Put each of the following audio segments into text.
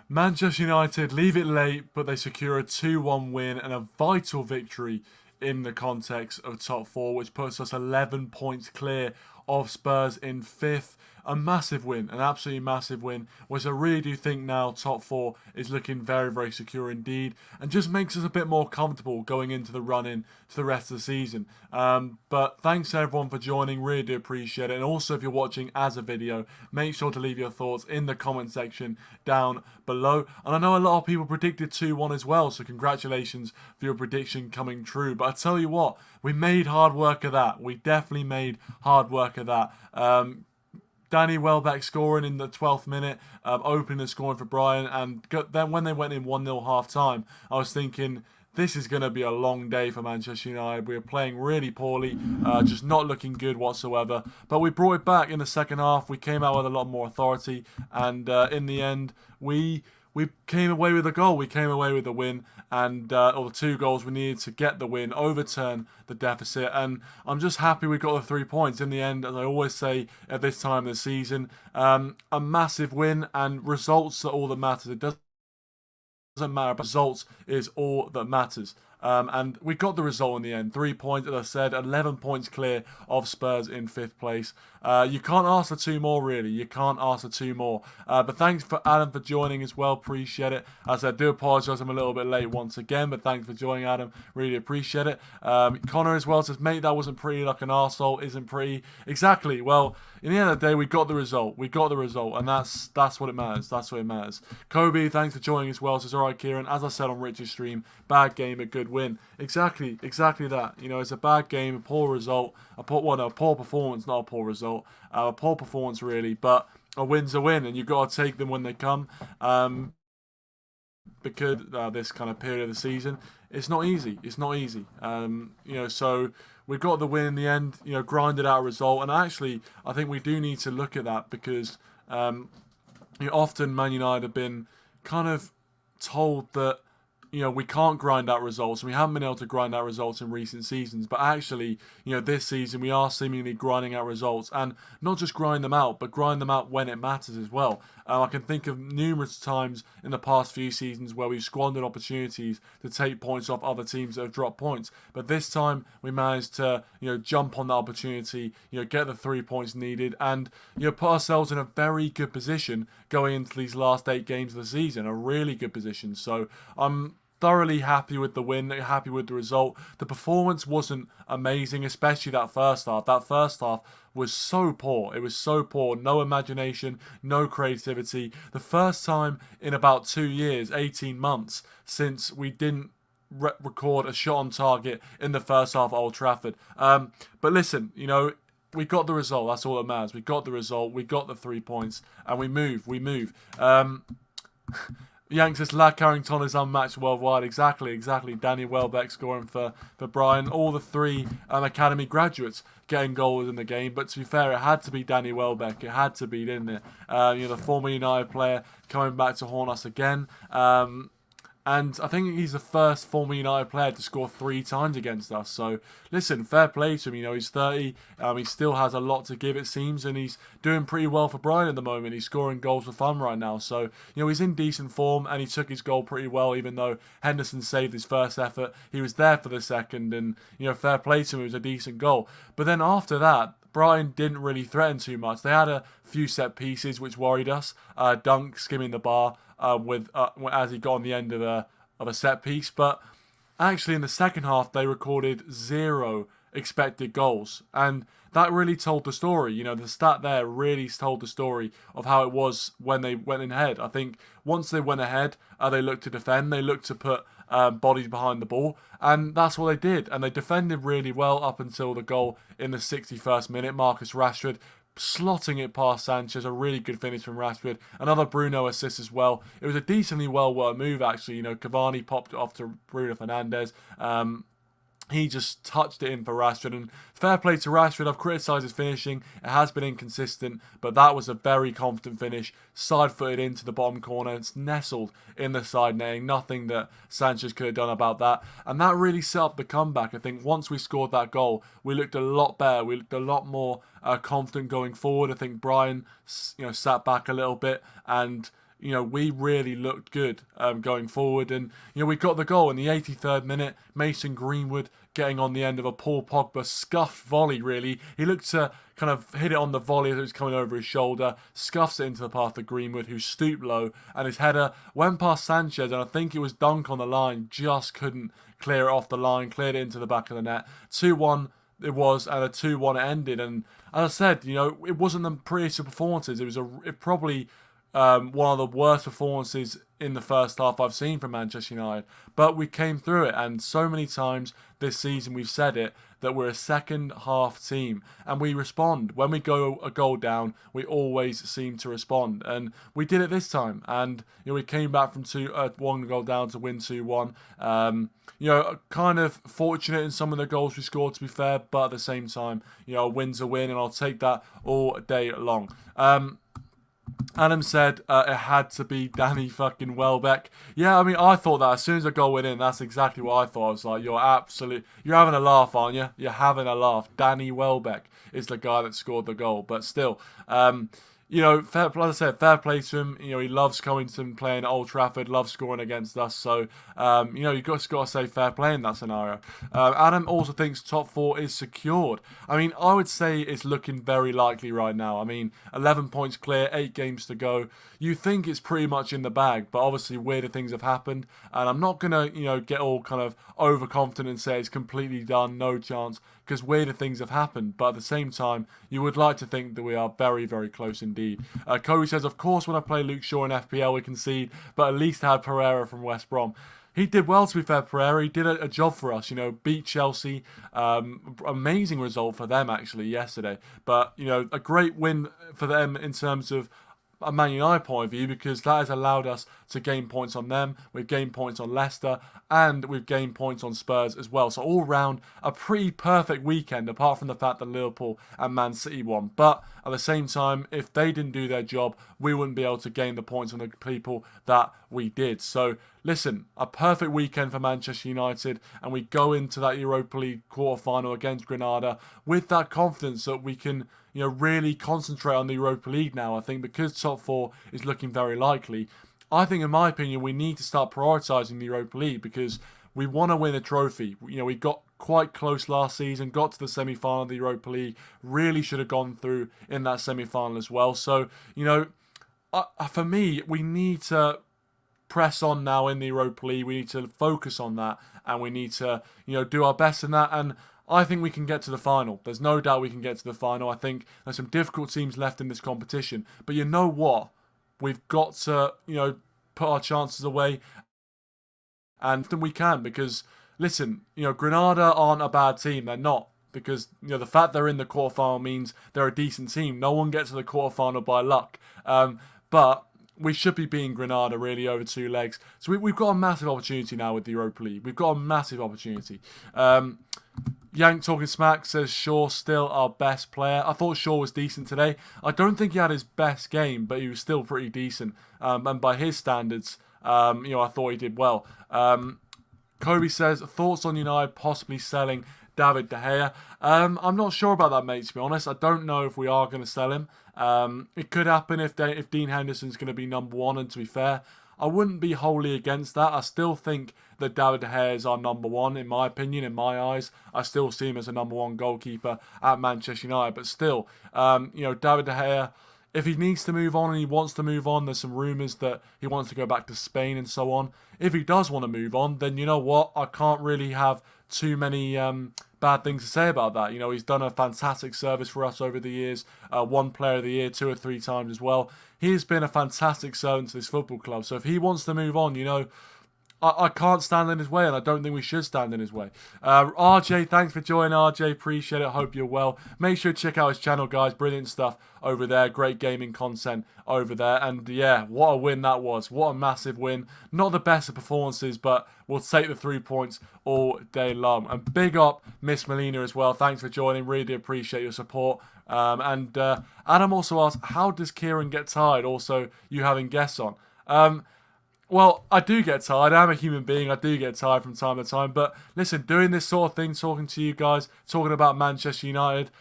Manchester United leave it late, but they secure a 2-1 win and a vital victory in the context of top four, which puts us 11 points clear of Spurs in fifth. A massive win, an absolutely massive win, which I really do think now top four is looking very, very secure indeed, and just makes us a bit more comfortable going into the run-in to the rest of the season. But thanks to everyone for joining, really do appreciate it. And also, if you're watching as a video, make sure to leave your thoughts in the comment section down below. And I know a lot of people predicted 2-1 as well, so congratulations for your prediction coming true. But I tell you what, we made hard work of that. We definitely made hard work of that. Danny Welbeck scoring in the 12th minute, opening and scoring for Brighton, and then when they went in 1-0 half-time, I was thinking, this is going to be a long day for Manchester United. We were playing really poorly, just not looking good whatsoever. But we brought it back in the second half. We came out with a lot more authority, and in the end, we came away with a goal. We came away with a win, and or the 2 goals we needed to get the win, overturn the deficit. And I'm just happy we got the 3 points in the end. As I always say at this time of the season, a massive win, and results are all that matters. It doesn't matter, but results is all that matters. And we got the result in the end. 3 points, as I said, 11 points clear of Spurs in 5th place. You can't ask for 2 more, really. You can't ask for 2 more. But thanks for Adam for joining as well. Appreciate it. As I do apologise, I'm a little bit late once again, but thanks for joining, Adam. Really appreciate it. Connor as well says, mate, that wasn't pretty, like an arsehole isn't pretty. Exactly. Well, in the end of the day, we got the result. We got the result, and that's what it matters. That's what it matters. Kobe, thanks for joining as well. Says, all right, Kieran, as I said on Richard's stream, bad game, a good win. Exactly that. You know, it's a bad game, a poor result, a poor performance, not a poor result, a poor performance really, but a win's a win, and you've got to take them when they come. Because this kind of period of the season, it's not easy. It's not easy. You know, so we got the win in the end. You know, grinded out a result, and actually, I think we do need to look at that because you know, often Man United have been kind of told that, you know, we can't grind out results, and we haven't been able to grind out results in recent seasons. But actually, you know, this season we are seemingly grinding out results, and not just grind them out, but grind them out when it matters as well. I can think of numerous times in the past few seasons where we've squandered opportunities to take points off other teams that have dropped points. But this time we managed to, you know, jump on that opportunity, you know, get the 3 points needed, and, you know, put ourselves in a very good position going into these last 8 games of the season. A really good position. So I'm thoroughly happy with the win, happy with the result. The performance wasn't amazing, especially that first half. That first half was so poor. It was so poor. No imagination, no creativity. The first time in about 2 years, 18 months, since we didn't record a shot on target in the first half at Old Trafford. But listen, you know, we got the result. That's all that matters. We got the result. We got the 3 points, and we move. Yank says, Lad Carrington is unmatched worldwide. Exactly. Danny Welbeck scoring for Brighton. All the 3 academy graduates getting goals in the game. But to be fair, it had to be Danny Welbeck. It had to be, didn't it? You know, the former United player coming back to haunt us again. And I think he's the first former United player to score 3 times against us. So, listen, fair play to him. You know, he's 30. He still has a lot to give, it seems. And he's doing pretty well for Brighton at the moment. He's scoring goals for fun right now. So, you know, he's in decent form. And he took his goal pretty well, even though Henderson saved his first effort. He was there for the second. And, you know, fair play to him. It was a decent goal. But then after that, Brighton didn't really threaten too much. They had a few set pieces which worried us. Dunk skimming the bar as he got on the end of a set piece. But actually in the second half they recorded 0 expected goals. And that really told the story. You know, the stat there really told the story of how it was when they went in ahead. I think once they went ahead, they looked to defend. They looked to put bodies behind the ball, and that's what they did. And they defended really well up until the goal in the 61st minute. Marcus Rashford slotting it past Sanches, a really good finish from Rashford. Another Bruno assist as well. It was a decently well-worked move, actually. You know, Cavani popped it off to Bruno Fernandes. He just touched it in for Rashford, and fair play to Rashford. I've criticised his finishing. It has been inconsistent, but that was a very confident finish. Side-footed into the bottom corner. It's nestled in the side netting. Nothing that Sanchez could have done about that. And that really set up the comeback. I think once we scored that goal, we looked a lot better. We looked a lot more confident going forward. I think Brian, you know, sat back a little bit, and we really looked good going forward. And, we got the goal in the 83rd minute. Mason Greenwood getting on the end of a Paul Pogba scuffed volley, really. He looked to kind of hit it on the volley as it was coming over his shoulder, scuffs it into the path of Greenwood, who stooped low, and his header went past Sanches, and I think it was Dunk on the line, just couldn't clear it off the line, cleared it into the back of the net. 2-1 it was, and a 2-1 it ended. And as I said, it wasn't the prettiest of performances. It probably one of the worst performances in the first half I've seen from Manchester United. But we came through it, and so many times this season we've said it, that we're a second half team, and we respond. When we go a goal down, we always seem to respond, and we did it this time. And we came back from 1 goal down to win 2-1. Kind of fortunate in some of the goals we scored, to be fair, but at the same time, a win's a win, and I'll take that all day long. Adam said it had to be Danny fucking Welbeck. Yeah, I mean, I thought that as soon as the goal went in, that's exactly what I thought. I was like, you're having a laugh, aren't you? You're having a laugh. Danny Welbeck is the guy that scored the goal. But still, like I said, fair play to him. He loves coming to playing at Old Trafford, loves scoring against us. So, you've got to say fair play in that scenario. Adam also thinks top 4 is secured. I mean, I would say it's looking very likely right now. I mean, 11 points clear, 8 games to go. You think it's pretty much in the bag, but obviously weirder things have happened. And I'm not going to, get all kind of overconfident and say it's completely done, no chance, because weirder things have happened. But at the same time, you would like to think that we are very, very close indeed. Kobe says, of course, when I play Luke Shaw in FPL, we concede, but at least I had Pereira from West Brom. He did well, to be fair, Pereira. He did a job for us, beat Chelsea. Amazing result for them, actually, yesterday. But, a great win for them in terms of a Man United point of view, because that has allowed us to gain points on them. We've gained points on Leicester, and we've gained points on Spurs as well. So all round, a pretty perfect weekend, apart from the fact that Liverpool and Man City won. But at the same time, if they didn't do their job, we wouldn't be able to gain the points on the people that we did. So listen, a perfect weekend for Manchester United, and we go into that Europa League quarter-final against Granada with that confidence that we can really concentrate on the Europa League now. I think because top 4 is looking very likely, I think, in my opinion, we need to start prioritising the Europa League, because we want to win a trophy. We got quite close last season, got to the semi-final of the Europa League, really should have gone through in that semi-final as well. So, for me, we need to press on now in the Europa League. We need to focus on that, and we need to, do our best in that. And I think we can get to the final. There's no doubt we can get to the final. I think there's some difficult teams left in this competition. But you know what? We've got to, put our chances away. And then we can, because, listen, Granada aren't a bad team. They're not. Because, the fact they're in the quarterfinal means they're a decent team. No one gets to the quarterfinal by luck. But we should be beating Granada really over 2 legs. So we've got a massive opportunity now with the Europa League. We've got a massive opportunity. Yank Talking Smack says Shaw still our best player. I thought Shaw was decent today. I don't think he had his best game, but he was still pretty decent. And by his standards, I thought he did well. Kobe says, thoughts on United possibly selling David De Gea? I'm not sure about that, mate, to be honest. I don't know if we are going to sell him. It could happen if Dean Henderson's going to be number 1, and to be fair, I wouldn't be wholly against that. I still think that David De Gea is our number 1, in my opinion, in my eyes. I still see him as a number 1 goalkeeper at Manchester United. But still, David De Gea, if he needs to move on and he wants to move on, there's some rumours that he wants to go back to Spain and so on. If he does want to move on, then you know what? I can't really have too many bad things to say about that. He's done a fantastic service for us over the years. Won Player of the Year 2 or 3 times as well. He's been a fantastic servant to this football club. So if he wants to move on, I can't stand in his way, and I don't think we should stand in his way. RJ, thanks for joining, RJ. Appreciate it. Hope you're well. Make sure to check out his channel, guys. Brilliant stuff over there. Great gaming content over there. And yeah, what a win that was. What a massive win. Not the best of performances, but we'll take the 3 points all day long. And big up Miss Melina as well. Thanks for joining. Really do appreciate your support. And Adam also asked, how does Kieran get tired? Also, you having guests on. Well, I do get tired. I'm a human being. I do get tired from time to time. But listen, doing this sort of thing, talking to you guys, talking about Manchester United,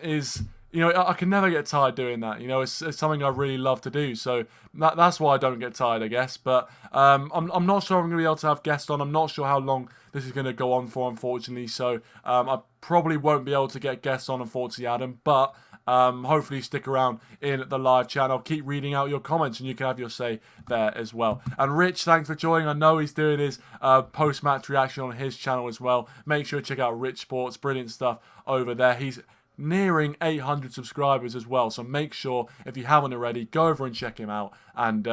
is I can never get tired doing that. It's something I really love to do. So that's why I don't get tired, I guess. But I'm not sure I'm going to be able to have guests on. I'm not sure how long this is going to go on for, unfortunately. So I probably won't be able to get guests on, unfortunately, Adam. But hopefully stick around in the live chat. I'll keep reading out your comments and you can have your say there as well. And Rich, thanks for joining. I know he's doing his post-match reaction on his channel as well. Make sure to check out Rich Sports. Brilliant stuff over there. He's nearing 800 subscribers as well, so make sure, if you haven't already, go over and check him out and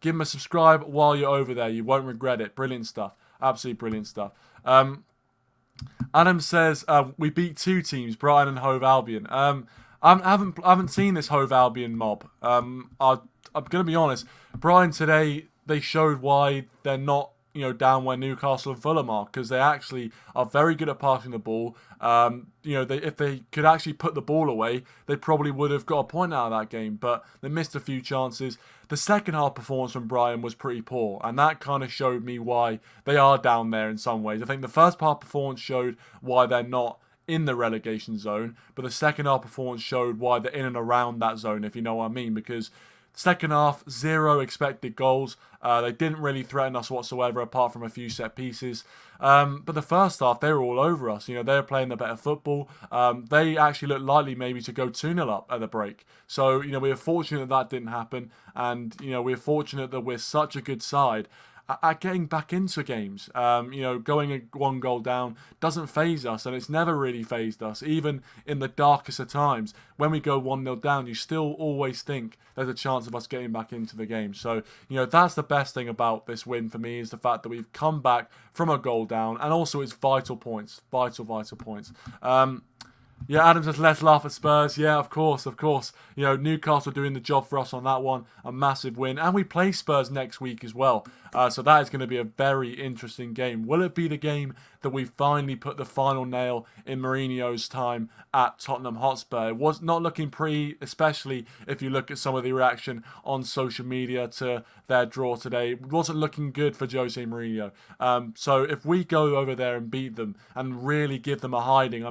give him a subscribe while you're over there. You won't regret it. Brilliant stuff. Absolutely brilliant stuff. Adam says we beat 2 teams, Brighton and Hove Albion. I haven't seen this Hove Albion mob. I'm gonna be honest. Brighton today, they showed why they're not down where Newcastle and Fulham are, because they actually are very good at passing the ball. If they could actually put the ball away, they probably would have got a point out of that game, but they missed a few chances. The second half performance from Brighton was pretty poor, and that kind of showed me why they are down there in some ways. I think the first half performance showed why they're not in the relegation zone, but the second half performance showed why they're in and around that zone, if you know what I mean, because second half, 0 expected goals. They didn't really threaten us whatsoever, apart from a few set pieces. But the first half, they were all over us. They were playing the better football. They actually looked likely maybe to go 2-0 up at the break. So, we were fortunate that didn't happen. And, we're fortunate that we're such a good side at getting back into games. Going 1 goal down doesn't faze us, and it's never really fazed us. Even in the darkest of times, when we go 1-0 down, you still always think there's a chance of us getting back into the game. So, that's the best thing about this win for me, is the fact that we've come back from a goal down, and also it's vital points. Vital points. Yeah, Adam says, let's laugh at Spurs. Yeah, of course. Newcastle doing the job for us on that one. A massive win. And we play Spurs next week as well. So that is going to be a very interesting game. Will it be the game that we finally put the final nail in Mourinho's time at Tottenham Hotspur? It was not looking pretty, especially if you look at some of the reaction on social media to their draw today. It wasn't looking good for Jose Mourinho. So if we go over there and beat them and really give them a hiding,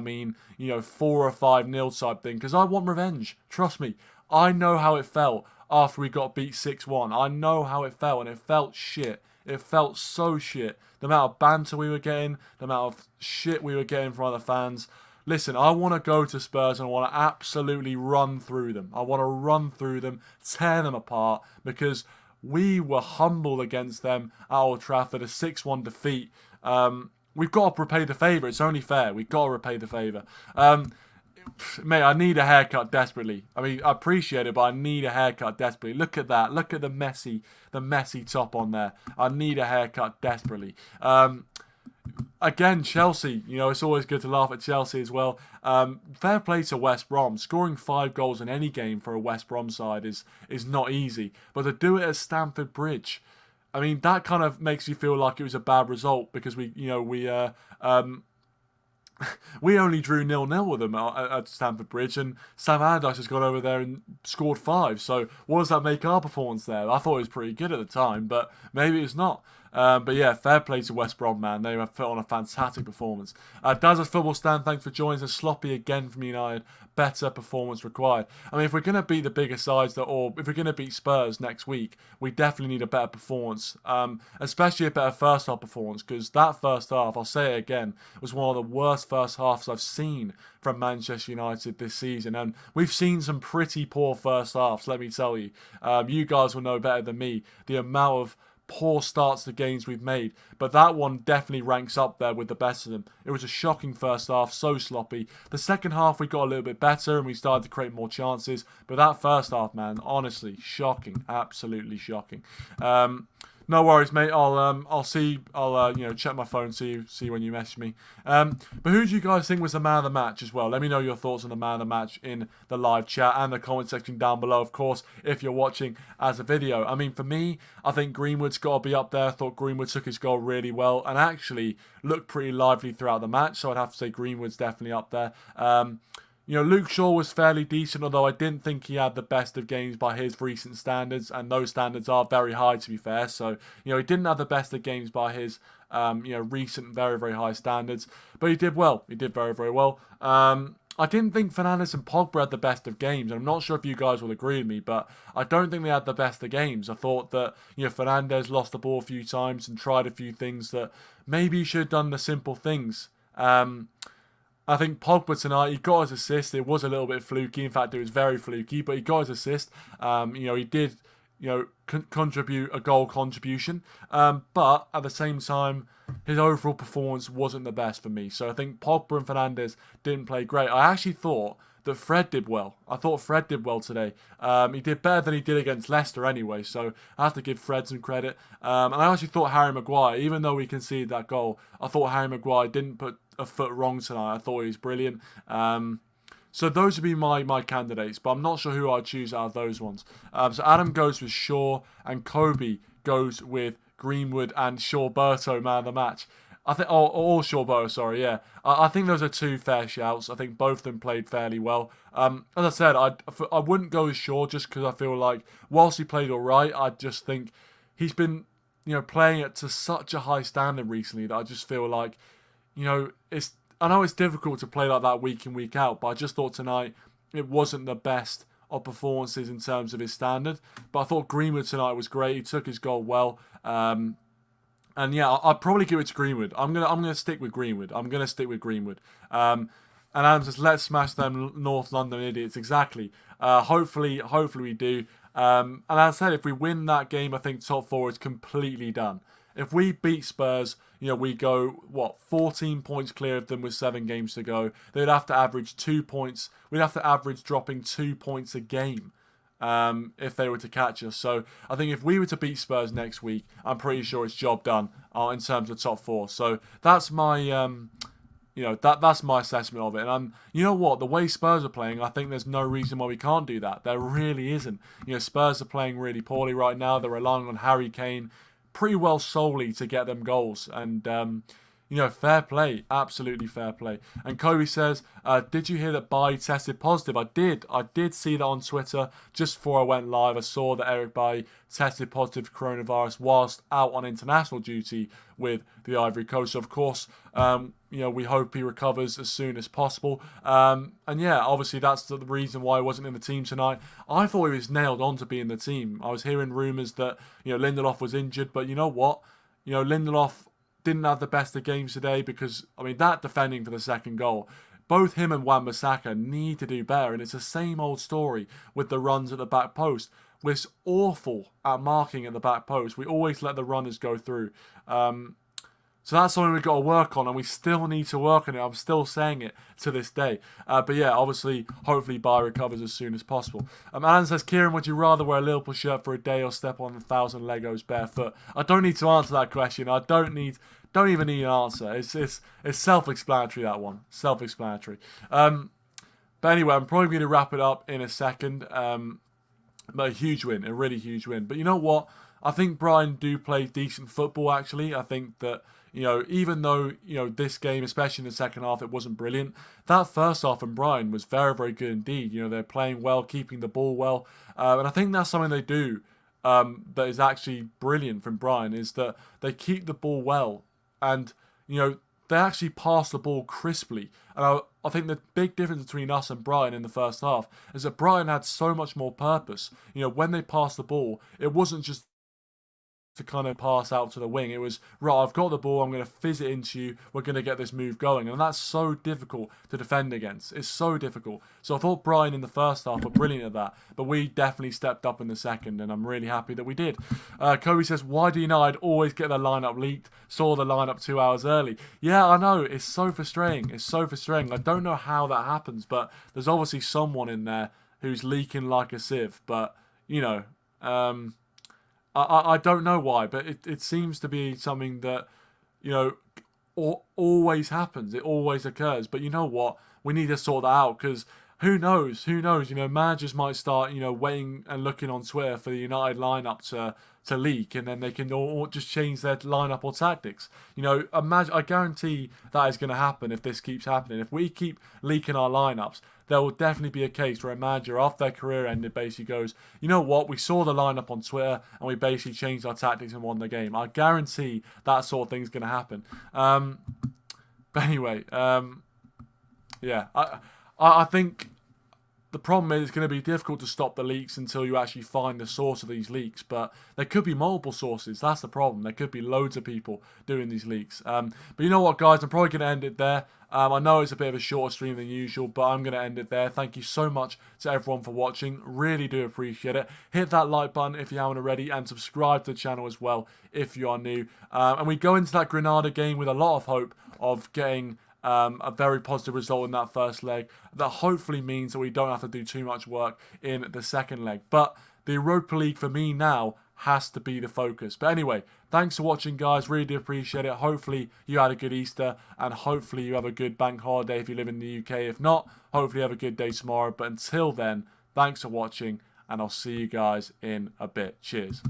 4 or 5-0 type thing, because I want revenge. Trust me, I know how it felt after we got beat 6-1. I know how it felt, and it felt shit. It felt so shit. The amount of banter we were getting, the amount of shit we were getting from other fans. Listen, I want to go to Spurs and I want to absolutely run through them. I want to run through them, tear them apart, because we were humble against them at Old Trafford, a 6-1 defeat. We've got to repay the favour. It's only fair. We've got to repay the favour. Mate, I need a haircut desperately. I appreciate it, but I need a haircut desperately. Look at that. Look at the messy top on there. I need a haircut desperately. Again, Chelsea. It's always good to laugh at Chelsea as well. Fair play to West Brom. Scoring 5 goals in any game for a West Brom side is not easy. But to do it at Stamford Bridge, that kind of makes you feel like it was a bad result, because we only drew 0-0 with them at Stamford Bridge, and Sam Allardyce has gone over there and scored 5. So what does that make our performance there? I thought it was pretty good at the time, but maybe it's not. But yeah, fair play to West Brom, man. They have put on a fantastic performance. Daz's Football Stand, thanks for joining us. Sloppy again from United. Better performance required. If we're going to beat the bigger sides, or if we're going to beat Spurs next week, we definitely need a better performance. Especially a better first half performance, because that first half, I'll say it again, was one of the worst first halves I've seen from Manchester United this season. And we've seen some pretty poor first halves, let me tell you. You guys will know better than me the amount of poor starts to games we've made, but that one definitely ranks up there with the best of them. It was a shocking first half, so sloppy. The second half we got a little bit better and we started to create more chances, but that first half, man, honestly, shocking, absolutely shocking. No worries, mate. I'll see. I'll check my phone, see when you message me. But who do you guys think was the man of the match as well? Let me know your thoughts on the man of the match in the live chat and the comment section down below. Of course, if you're watching as a video. For me, I think Greenwood's got to be up there. I thought Greenwood took his goal really well and actually looked pretty lively throughout the match. So I'd have to say Greenwood's definitely up there. Luke Shaw was fairly decent, although I didn't think he had the best of games by his recent standards, and those standards are very high, to be fair. So, he didn't have the best of games by his, recent very, very high standards, but he did well. He did very, very well. I didn't think Fernandes and Pogba had the best of games. I'm not sure if you guys will agree with me, but I don't think they had the best of games. I thought that, Fernandes lost the ball a few times and tried a few things that maybe he should have done the simple things. I think Pogba tonight, he got his assist. It was a little bit fluky. In fact, it was very fluky, but he got his assist. He did, contribute a goal contribution. But at the same time, his overall performance wasn't the best for me. So I think Pogba and Fernandes didn't play great. I actually thought that Fred did well. I thought Fred did well today. He did better than he did against Leicester anyway, so I have to give Fred some credit. And I actually thought Harry Maguire, even though we conceded that goal, I thought Harry Maguire didn't put a foot wrong tonight. I thought he was brilliant. So those would be my candidates, but I'm not sure who I'd choose out of those ones. So Adam goes with Shaw, and Kobe goes with Greenwood and Shawberto, man of the match. I think, or Shawberto, sorry, yeah. I think those are two fair shouts. I think both of them played fairly well. As I said, I wouldn't go with Shaw just because I feel like whilst he played all right, I just think he's been, playing it to such a high standard recently that I just feel like, I know it's difficult to play like that week in, week out, but I just thought tonight it wasn't the best of performances in terms of his standard. But I thought Greenwood tonight was great. He took his goal well. And yeah, I'd probably give it to Greenwood. I'm gonna stick with Greenwood. And Adam says, let's smash them North London idiots. Exactly. Hopefully we do. And as I said, if we win that game, I think top four is completely done. If we beat Spurs, we go, 14 points clear of them with 7 games to go. They'd have to average 2 points. We'd have to average dropping 2 points a game if they were to catch us. So I think if we were to beat Spurs next week, I'm pretty sure it's job done in terms of top four. So that's my... that's my assessment of it. And you know what? The way Spurs are playing, I think there's no reason why we can't do that. There really isn't. Spurs are playing really poorly right now. They're relying on Harry Kane pretty well solely to get them goals. And, fair play. Absolutely fair play. And Kobe says, did you hear that Bailly tested positive? I did see that on Twitter just before I went live. I saw that Eric Bailly tested positive for coronavirus whilst out on international duty with the Ivory Coast. So of course, we hope he recovers as soon as possible. And yeah, obviously that's the reason why he wasn't in the team tonight. I thought he was nailed on to be in the team. I was hearing rumours that, Lindelof was injured, but you know what? Lindelof didn't have the best of games today because, that defending for the second goal, both him and Wan-Bissaka need to do better. And it's the same old story with the runs at the back post. We're awful at marking at the back post. We always let the runners go through. So that's something we've got to work on, and we still need to work on it. I'm still saying it to this day. But yeah, obviously, hopefully Bailly recovers as soon as possible. Alan says, Kieran, would you rather wear a Liverpool shirt for a day or step on 1,000 Legos barefoot? I don't need to answer that question. I don't even need an answer. It's self-explanatory, that one. Self-explanatory. But anyway, I'm probably going to wrap it up in a second. But a huge win, a really huge win. But you know what? I think Brighton do play decent football, actually. I think that, even though, this game, especially in the second half, it wasn't brilliant, that first half from Brighton was very, very good indeed. They're playing well, keeping the ball well. And I think that's something they do that is actually brilliant from Brighton, is that they keep the ball well. And, they actually pass the ball crisply. And I think the big difference between us and Brighton in the first half is that Brighton had so much more purpose. When they passed the ball, it wasn't just to kind of pass out to the wing. It was, right, I've got the ball, I'm going to fizz it into you, we're going to get this move going. And that's so difficult to defend against. It's so difficult. So I thought Brighton in the first half were brilliant at that, but we definitely stepped up in the second, and I'm really happy that we did. Kobe says, why do I'd always get the lineup leaked? Saw the lineup 2 hours early. Yeah, I know, it's so frustrating. I don't know how that happens, but there's obviously someone in there who's leaking like a sieve, but, I don't know why, but it seems to be something that, always happens. It always occurs. But you know what? We need to sort that out, because who knows? Managers might start, waiting and looking on Twitter for the United lineup to leak, and then they can all just change their lineup or tactics. Imagine, I guarantee that is going to happen if this keeps happening. If we keep leaking our lineups, there will definitely be a case where a manager, after their career ended, basically goes, you know what, we saw the lineup on Twitter and we basically changed our tactics and won the game. I guarantee that sort of thing's going to happen. But anyway, yeah, I think the problem is it's going to be difficult to stop the leaks until you actually find the source of these leaks. But there could be multiple sources. That's the problem. There could be loads of people doing these leaks. But you know what, guys? I'm probably going to end it there. I know it's a bit of a shorter stream than usual, but I'm going to end it there. Thank you so much to everyone for watching. Really do appreciate it. Hit that like button if you haven't already, and subscribe to the channel as well if you are new. And we go into that Granada game with a lot of hope of getting a very positive result in that first leg. That hopefully means that we don't have to do too much work in the second leg. But the Europa League for me now has to be the focus. But anyway, thanks for watching, guys. Really do appreciate it. Hopefully you had a good Easter, and hopefully you have a good bank holiday if you live in the UK. If not, hopefully you have a good day tomorrow. But until then, thanks for watching, and I'll see you guys in a bit. Cheers.